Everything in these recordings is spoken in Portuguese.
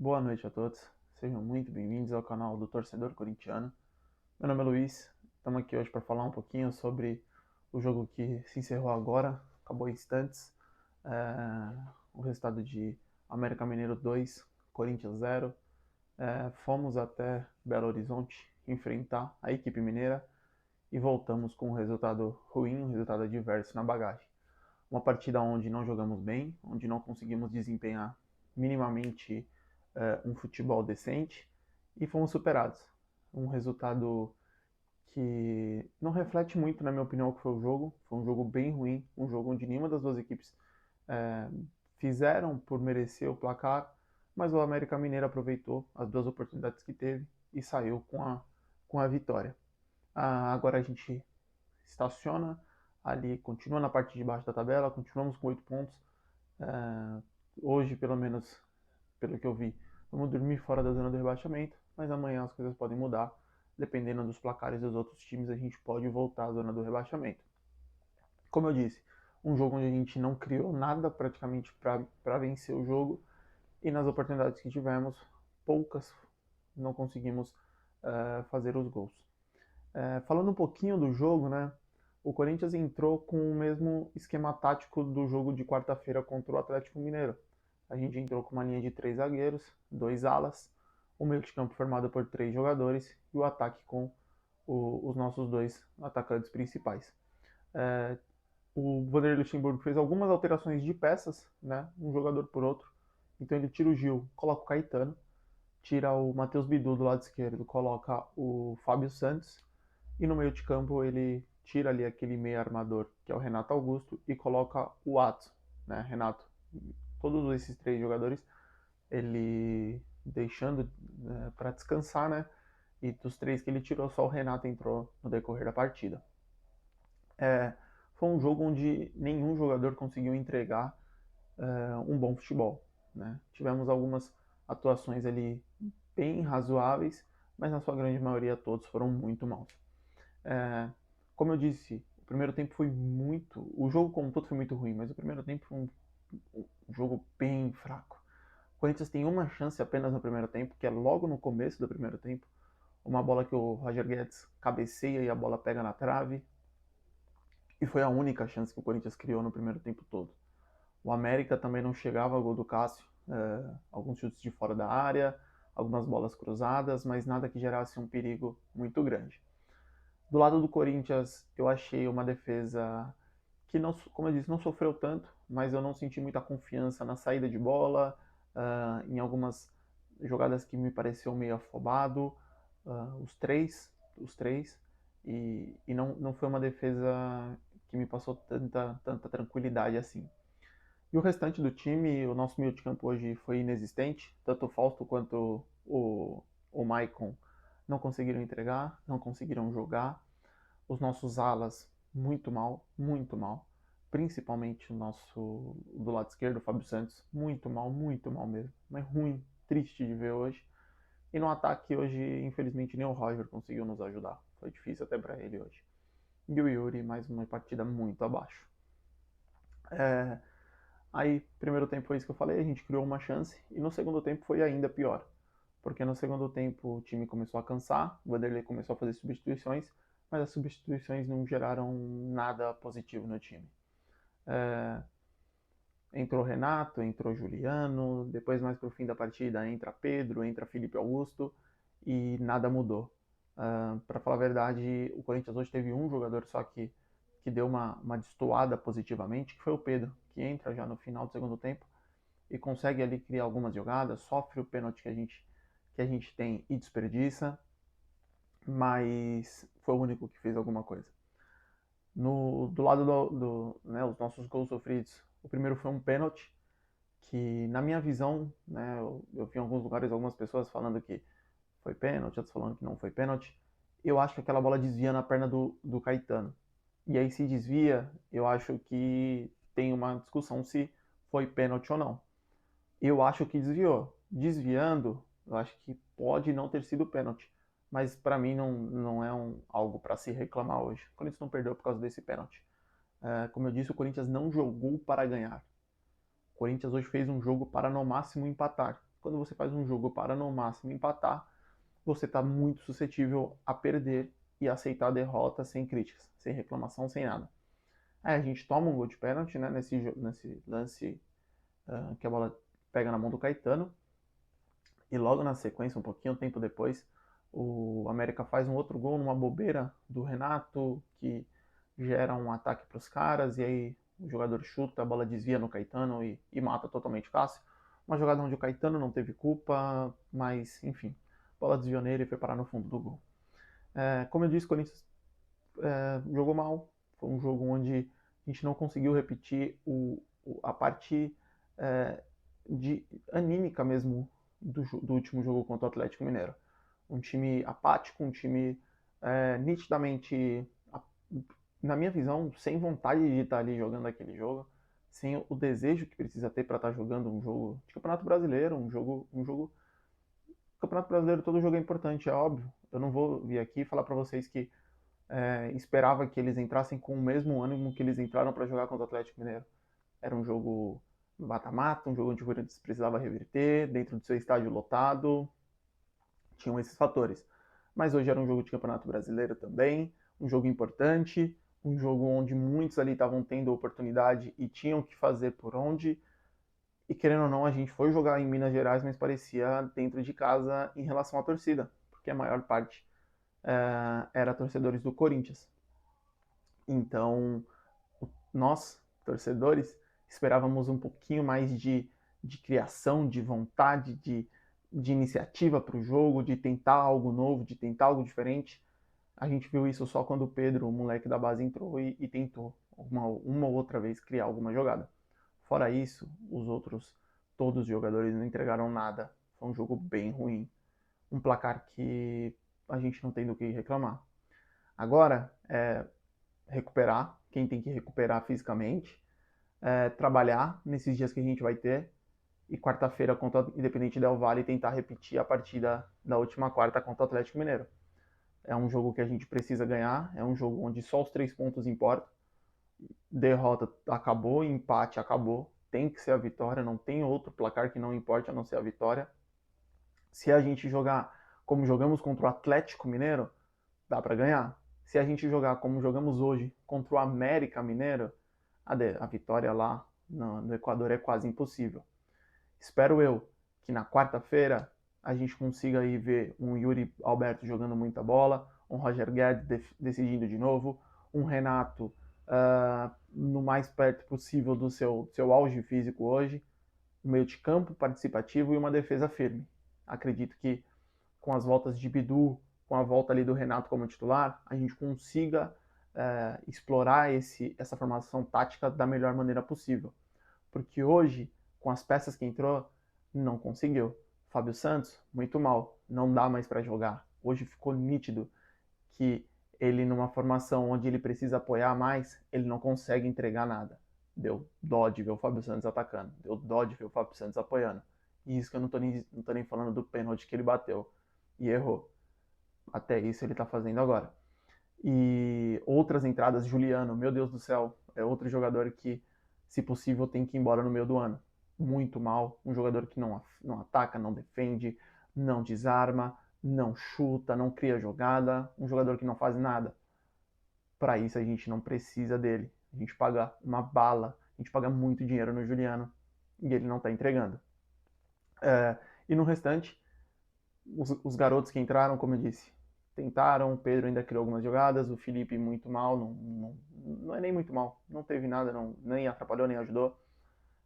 Boa noite a todos, sejam muito bem-vindos ao canal do Torcedor Corintiano. Meu nome é Luiz, estamos aqui hoje para falar um pouquinho sobre o jogo que se encerrou agora, acabou em instantes. O resultado de América Mineiro 2, Corinthians 0. Fomos até Belo Horizonte enfrentar a equipe mineira e voltamos com um resultado ruim, um resultado adverso na bagagem. Uma partida onde não jogamos bem, onde não conseguimos desempenhar minimamente um futebol decente e fomos superados. Um resultado que não reflete muito, na minha opinião, o que foi o jogo. Foi um jogo bem ruim, um jogo onde nenhuma das duas equipes é, fizeram por merecer o placar, mas o América Mineiro aproveitou as duas oportunidades que teve e saiu com a vitória. Agora a gente estaciona ali, continua na parte de baixo da tabela, continuamos com 8 pontos. É, Hoje, pelo menos, pelo que eu vi, vamos dormir fora da zona do rebaixamento, mas amanhã as coisas podem mudar. Dependendo dos placares dos outros times, a gente pode voltar à zona do rebaixamento. Como eu disse, um jogo onde a gente não criou nada praticamente para vencer o jogo, e nas oportunidades que tivemos, poucas não conseguimos fazer os gols. Falando um pouquinho do jogo, né? O Corinthians entrou com o mesmo esquema tático do jogo de quarta-feira contra o Atlético Mineiro. A gente entrou com uma linha de 3 zagueiros, 2 alas, o meio de campo formado por 3 jogadores e o ataque com os nossos 2 atacantes principais. O Vanderlei Luxemburgo fez algumas alterações de peças, né? Um jogador por outro. Então ele tira o Gil, coloca o Caetano, tira o Matheus Bidu do lado esquerdo, coloca o Fábio Santos e no meio de campo ele tira ali aquele meio armador que é o Renato Augusto e coloca o Ato, né? Renato, todos esses 3 jogadores ele deixando para descansar, né? E dos 3 que ele tirou, só o Renato entrou no decorrer da partida. É, Foi um jogo onde nenhum jogador conseguiu entregar um bom futebol, né? Tivemos algumas atuações ali bem razoáveis, mas na sua grande maioria todos foram muito maus. É, Como eu disse, o primeiro tempo foi muito. O jogo como todo foi muito ruim, mas o primeiro tempo foi um jogo bem fraco. O Corinthians tem uma chance apenas no primeiro tempo, que é logo no começo do primeiro tempo. Uma bola que o Roger Guedes cabeceia e a bola pega na trave. E foi a única chance que o Corinthians criou no primeiro tempo todo. O América também não chegava ao gol do Cássio. Alguns chutes de fora da área, algumas bolas cruzadas, mas nada que gerasse um perigo muito grande. Do lado do Corinthians, eu achei uma defesa que, não, como eu disse, não sofreu tanto, mas eu não senti muita confiança na saída de bola, em algumas jogadas que me pareceu meio afobado, os três, e não foi uma defesa que me passou tanta tranquilidade assim. E o restante do time, o nosso meio de campo hoje foi inexistente, tanto o Fausto quanto o Maicon não conseguiram entregar, não conseguiram jogar. Os nossos alas, muito mal, muito mal. Principalmente o nosso do lado esquerdo, o Fábio Santos, muito mal mesmo. Mas ruim, triste de ver hoje. E no ataque hoje, infelizmente, nem o Roger conseguiu nos ajudar. Foi difícil até para ele hoje. E o Yuri, mais uma partida muito abaixo. Aí, primeiro tempo foi isso que eu falei, a gente criou uma chance. E no segundo tempo foi ainda pior. Porque no segundo tempo o time começou a cansar, o Vanderlei começou a fazer substituições, mas as substituições não geraram nada positivo no time. É, Entrou Renato, entrou Juliano, depois mais pro fim da partida entra Pedro, entra Felipe Augusto e nada mudou. Para falar a verdade, o Corinthians hoje teve um jogador só que deu uma destoada positivamente, que foi o Pedro, que entra já no final do segundo tempo e consegue ali criar algumas jogadas, sofre o pênalti que a gente tem e desperdiça, mas foi o único que fez alguma coisa. Do lado né, os nossos gols sofridos, o primeiro foi um pênalti, que na minha visão, né, eu vi em alguns lugares algumas pessoas falando que foi pênalti, outros falando que não foi pênalti. Eu acho que aquela bola desvia na perna do Caetano. E aí se desvia, eu acho que tem uma discussão se foi pênalti ou não. Eu acho que desviou. Desviando, eu acho que pode não ter sido pênalti. Mas para mim não é algo para se reclamar hoje. O Corinthians não perdeu por causa desse pênalti. Como eu disse, o Corinthians não jogou para ganhar. O Corinthians hoje fez um jogo para no máximo empatar. quando você faz um jogo para no máximo empatar, você está muito suscetível a perder e aceitar a derrota sem críticas, sem reclamação, sem nada. Aí a gente toma um gol de pênalti, né, nesse lance que a bola pega na mão do Caetano, e logo na sequência, um pouquinho tempo depois, o América faz um outro gol numa bobeira do Renato, que gera um ataque para os caras, e aí o jogador chuta, a bola desvia no Caetano e mata totalmente fácil. Uma jogada onde o Caetano não teve culpa, mas enfim, a bola desviou nele e foi parar no fundo do gol. Como eu disse, o Corinthians jogou mal. Foi um jogo onde a gente não conseguiu repetir a parte de anímica mesmo do último jogo contra o Atlético Mineiro. Um time apático, um time nitidamente, na minha visão, sem vontade de estar ali jogando aquele jogo, sem o desejo que precisa ter para estar jogando um jogo de Campeonato Brasileiro, um jogo. Campeonato Brasileiro, todo jogo é importante, é óbvio. Eu não vou vir aqui falar para vocês que esperava que eles entrassem com o mesmo ânimo que eles entraram para jogar contra o Atlético Mineiro. Era um jogo mata-mata, um jogo onde o Corinthians precisava reverter, dentro do seu estádio lotado, tinham esses fatores. Mas hoje era um jogo de Campeonato Brasileiro também, um jogo importante, um jogo onde muitos ali estavam tendo oportunidade e tinham que fazer por onde. E querendo ou não, a gente foi jogar em Minas Gerais, mas parecia dentro de casa em relação à torcida, porque a maior parte era torcedores do Corinthians. Então, nós, torcedores, esperávamos um pouquinho mais de criação, de vontade, de iniciativa para o jogo, de tentar algo novo, de tentar algo diferente. A gente viu isso só quando o Pedro, o moleque da base, entrou e tentou uma ou outra vez criar alguma jogada. Fora isso, todos os jogadores não entregaram nada. Foi um jogo bem ruim. Um placar que a gente não tem do que reclamar. Agora, recuperar, quem tem que recuperar fisicamente, trabalhar nesses dias que a gente vai ter, e quarta-feira contra o Independente Del Valle tentar repetir a partida da última quarta contra o Atlético Mineiro. É um jogo que a gente precisa ganhar, é um jogo onde só os 3 pontos importam. Derrota acabou, empate acabou, tem que ser a vitória, não tem outro placar que não importe a não ser a vitória. Se a gente jogar como jogamos contra o Atlético Mineiro, dá para ganhar. Se a gente jogar como jogamos hoje contra o América Mineiro, a vitória lá no Equador é quase impossível. Espero eu que na quarta-feira a gente consiga aí ver um Yuri Alberto jogando muita bola, um Roger Guedes decidindo de novo, um Renato no mais perto possível do seu auge físico hoje, um meio de campo participativo e uma defesa firme. Acredito que com as voltas de Bidu, com a volta ali do Renato como titular, a gente consiga explorar essa formação tática da melhor maneira possível. Porque hoje, com as peças que entrou, não conseguiu. Fábio Santos, muito mal, não dá mais para jogar. Hoje ficou nítido que ele, numa formação onde ele precisa apoiar mais, ele não consegue entregar nada. Deu dó de ver o Fábio Santos atacando, deu dó de ver o Fábio Santos apoiando. E isso que eu não tô nem falando do pênalti que ele bateu e errou. Até isso ele tá fazendo agora. E outras entradas, Juliano, meu Deus do céu, é outro jogador que, se possível, tem que ir embora no meio do ano. Muito mal, um jogador que não ataca, não defende, não desarma, não chuta, não cria jogada, um jogador que não faz nada. Para isso a gente não precisa dele. A gente paga uma bala, a gente paga muito dinheiro no Juliano e ele não está entregando. E no restante, os garotos que entraram, como eu disse, tentaram, o Pedro ainda criou algumas jogadas, o Felipe muito mal, não é nem muito mal, não teve nada, nem atrapalhou, nem ajudou.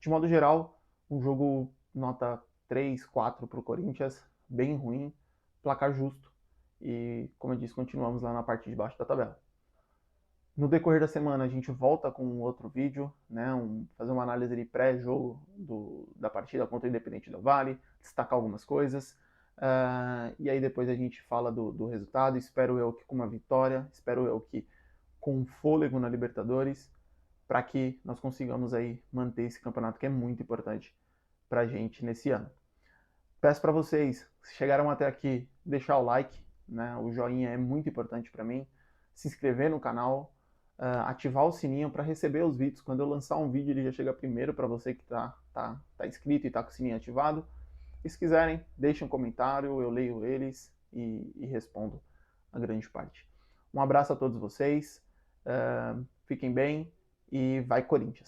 De modo geral, um jogo nota 3, 4 para o Corinthians, bem ruim, placar justo, e como eu disse, continuamos lá na parte de baixo da tabela. No decorrer da semana a gente volta com um outro vídeo, né, fazer uma análise de pré-jogo da partida contra o Independente Del Valle, destacar algumas coisas, e aí depois a gente fala do resultado. Espero eu que com uma vitória, espero eu que com fôlego na Libertadores, para que nós consigamos aí manter esse campeonato que é muito importante para a gente nesse ano. Peço para vocês, se chegaram até aqui, deixar o like, né, o joinha é muito importante para mim, se inscrever no canal, ativar o sininho para receber os vídeos. Quando eu lançar um vídeo, ele já chega primeiro para você que tá inscrito e está com o sininho ativado. E se quiserem, deixem um comentário, eu leio eles e respondo a grande parte. Um abraço a todos vocês, fiquem bem e vai Corinthians!